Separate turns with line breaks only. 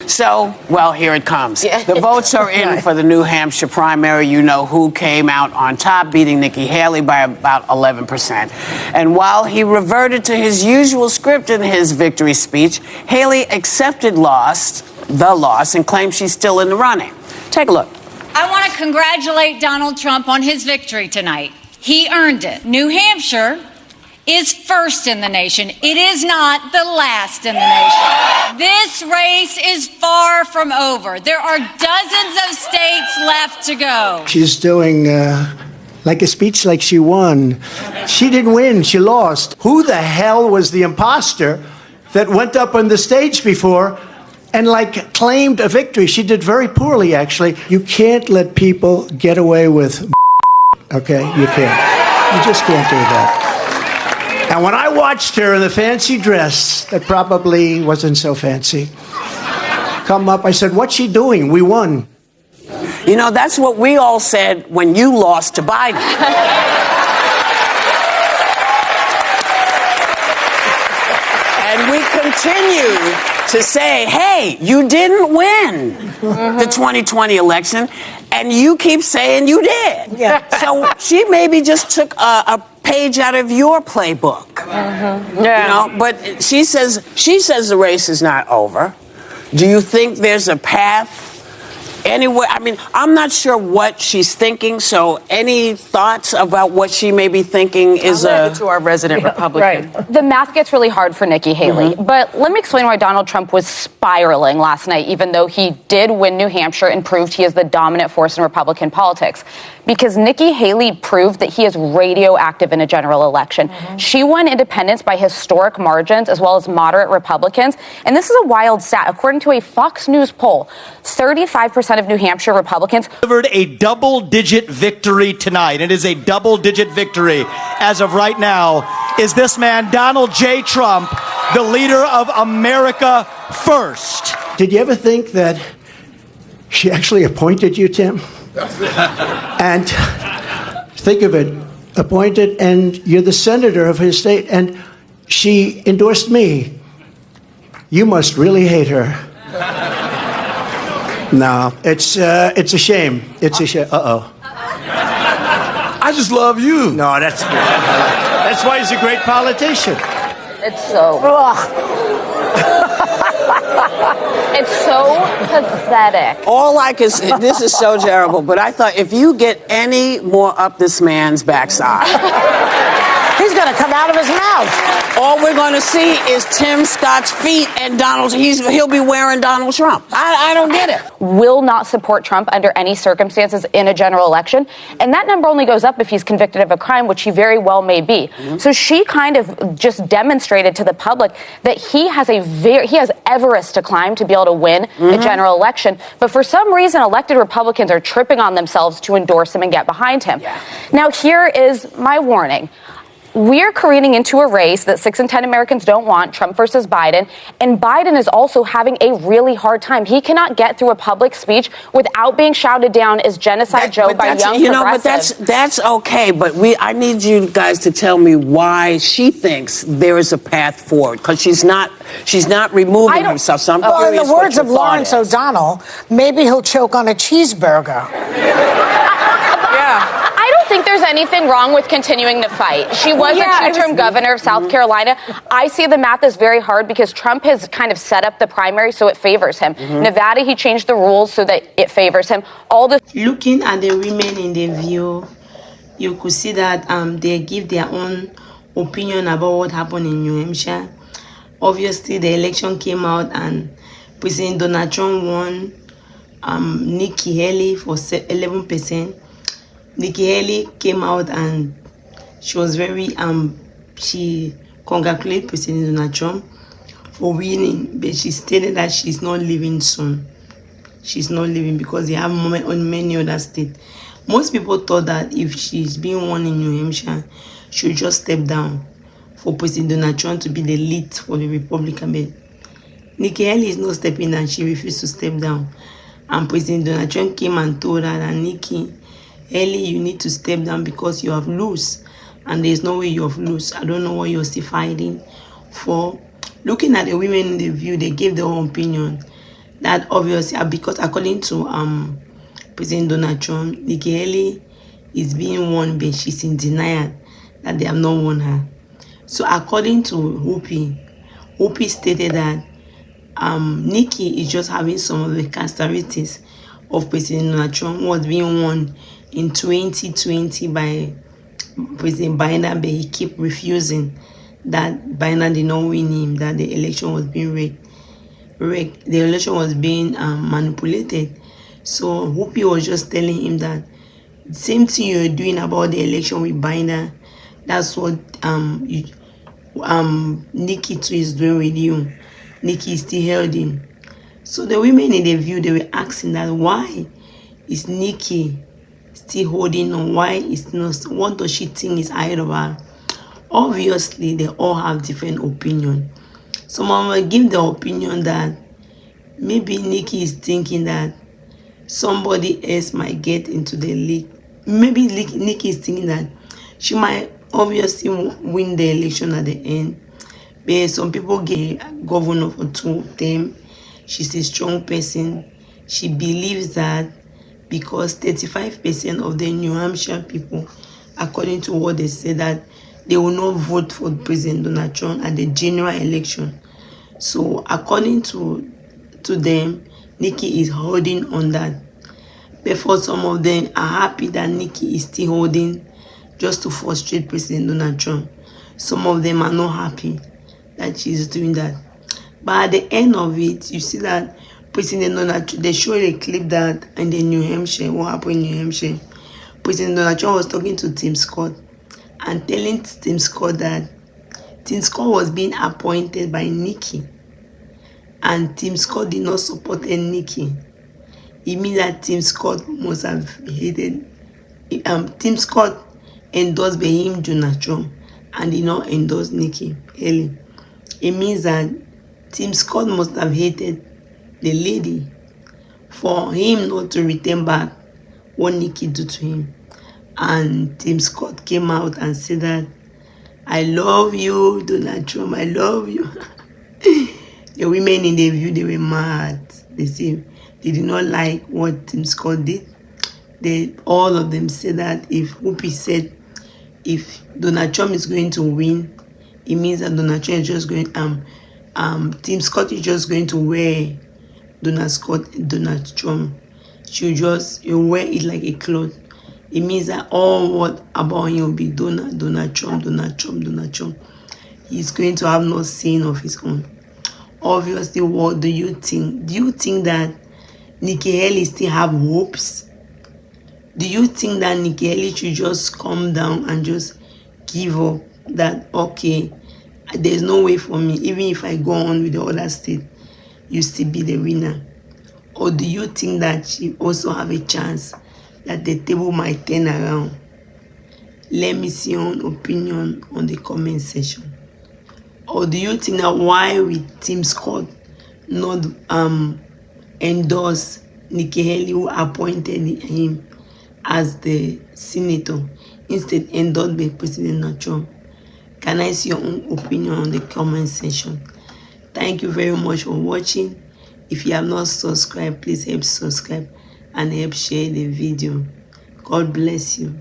So, well, here it comes.
Yeah.
The votes are in for the New Hampshire primary. You know who came out on top, beating Nikki Haley by about 11%. And while he reverted to his usual script in his victory speech, Haley accepted the loss, and claimed she's still in the running. Take a look.
I want to congratulate Donald Trump on his victory tonight. He earned it. New Hampshire is first in the nation. It is not the last in the nation. This race is far from over. There are dozens of states left to go.
She's doing like a speech like she won. She didn't win, she lost. Who the hell was the imposter that went up on the stage before and claimed a victory? She did very poorly, actually. You can't let people get away with okay? You can't. You just can't do that. And when I watched her in the fancy dress, that probably wasn't so fancy, come up, I said, what's she doing? We won.
You know, that's what we all said when you lost to Biden. And we continue to say, hey, you didn't win the 2020 election, and you keep saying you did.
Yeah.
So she maybe just took a page out of your playbook.
Mm-hmm. Yeah.
You know, but she says the race is not over. Do you think there's a path anywhere? I mean, I'm not sure what she's thinking, so any thoughts about what she may be thinking is
to our resident Republican.
Right. The math gets really hard for Nikki Haley, but let me explain why Donald Trump was spiraling last night, even though he did win New Hampshire and proved he is the dominant force in Republican politics. Because Nikki Haley proved that he is radioactive in a general election. She won independents by historic margins, as well as moderate Republicans. And this is a wild stat. According to a Fox News poll, 35% of New Hampshire Republicans
delivered a double-digit victory tonight. It is a double-digit victory as of right now. Is this man, Donald J. Trump, the leader of America First?
Did you ever think that she actually appointed you, Tim? And think of it, appointed, and you're the senator of his state, and she endorsed me. You must really hate her. No, it's a shame. It's a shame. Uh-oh.
I just love you.
No, that's why he's a great politician.
It's so... It's so pathetic.
All I can say, this is so terrible, but I thought if you get any more up this man's backside,
He's going to come out of his mouth.
all we're going to see is Tim Scott's feet and he'll be wearing Donald Trump. I don't get it.
Will not support Trump under any circumstances in a general election. And that number only goes up if he's convicted of a crime, which he very well may be. So she kind of just demonstrated to the public that he has Everest to climb to be able to win a general election. But for some reason, elected Republicans are tripping on themselves to endorse him and get behind him. Yeah. Now, here is my warning. We're careening into a race that 6 in 10 Americans don't want, Trump versus Biden. And Biden is also having a really hard time. He cannot get through a public speech without being shouted down as Genocide Joe by young progressives.
But that's okay. But I need you guys to tell me why she thinks there is a path forward, because she's not removing herself. So I'm
Well, in
curious
the words
what
of
your thought
Lawrence
is.
O'Donnell, maybe he'll choke on a cheeseburger.
I don't think there's anything wrong with continuing to fight. She was a two-term governor of South Carolina. I see the math as very hard because Trump has kind of set up the primary so it favors him. Nevada, he changed the rules so that it favors him.
Looking at the women in the view, you could see that they give their own opinion about what happened in New Hampshire. Obviously, the election came out and President Donald Trump won Nikki Haley for 11%. Nikki Haley came out and she was very, she congratulated President Donald Trump for winning, but she stated that she's not leaving soon. She's not leaving because they have moment on many other states. Most people thought that if she's being won in New Hampshire, she would just step down for President Donald Trump to be the lead for the Republican. But Nikki Haley is not stepping down. She refused to step down. And President Donald Trump came and told her that, Nikki Haley, you need to step down because you have lost. And there's no way you have lost. I don't know what you're still fighting for. Looking at the women in the view, they gave their own opinion. that obviously, because according to President Donald Trump, Nikki Haley is being won, but she's in denial that they have not won her. So according to Whoopi stated that Nikki is just having some of the characteristics of President Donald Trump, who was being won in 2020 by President Biden, but he kept refusing that Biden did not win him, that the election was being rigged. The election was being manipulated. So Whoopi was just telling him that the same thing you're doing about the election with Biden, that's what Nikki too is doing with you. Nikki is still holding. So the women in the view, they were asking that why is Nikki still holding on? Why is not, what does she think is ahead of her? Obviously, they all have different opinion. Someone will give the opinion that maybe Nikki is thinking that somebody else might get into the league. Maybe Nikki is thinking that she might obviously win the election at the end. But some people get governor for 2 terms. She's a strong person. She believes that because 35% of the New Hampshire people, according to what they say, that they will not vote for President Donald Trump at the general election. So according to them, Nikki is holding on that. But for some of them are happy that Nikki is still holding just to frustrate President Donald Trump. Some of them are not happy that she's doing that. But at the end of it, you see that President Donald Trump, they showed a clip that in the New Hampshire, what happened in New Hampshire, President Donald Trump was talking to Tim Scott and telling Tim Scott that Tim Scott was being appointed by Nikki. And Tim Scott did not support Nikki. It means that Tim Scott must have hated. Tim Scott endorsed by him Donald Trump and did not endorse Nikki Haley. It means that Tim Scott must have hated the lady for him not to return back what Nikki did to him. And Tim Scott came out and said that, I love you, Donald Trump, I love you. The women in the view, they were mad. They say they did not like what Tim Scott did. All of them said that if Whoopi said if Donald Trump is going to win, it means that Donald Trump is just going Tim Scott is just going to wear Donald Trump. You'll wear it like a cloth. It means that all what about him will be Donald Trump. He's going to have no sin of his own. Obviously, what do you think? Do you think that Nikki Haley still have hopes? Do you think that Nikki Haley should just calm down and just give up? That, okay, there's no way for me. Even if I go on with the other state, you still be the winner. Or do you think that she also have a chance that the table might turn around? Let me see your own opinion on the comment section. Or do you think that why with Tim Scott not endorse Nikki Haley, who appointed him as the senator, instead endorsed by President Donald Trump? Can I see your own opinion on the comment section? Thank you very much for watching. If you have not subscribed, please help subscribe and help share the video. God bless you.